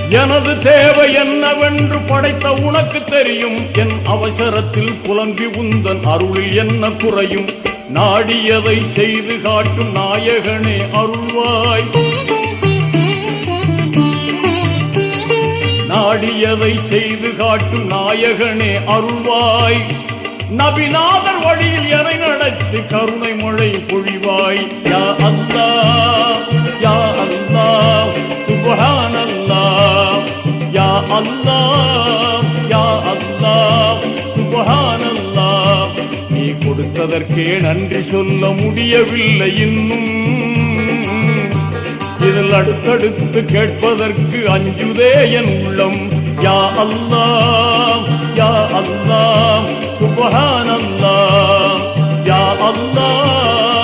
எனது தேவை என்னவென்று படைத்த உனக்கு தெரியும். என் அவசரத்தில் புலம்பி உந்தன் அருளில் என்ன குறையும். நாடியதை செய்து காட்டும் நாயகனே அருள்வாய். நாடியதை செய்து காட்டும் நாயகனே அருள்வாய். நபிநாதர் வழியில் எனை நடத்தி கருணை மழை பொழிவாய். யா அல்லாஹ் யா அல்லாஹ் சுப்ஹானல்லாஹ். யா அல்லாஹ் யா அல்லாஹ் சுப்ஹானல்லாஹ். நீ கொடுத்ததற்கே நன்றி சொல்ல முடியவில்லை இன்னும். இதில் அடுத்தடுத்து கேட்பதற்கு அஞ்சுதே என் உள்ளம். யா அல்லாஹ் யா அல்லாஹ் சுப்ஹானல்லாஹ். யா அல்லாஹ்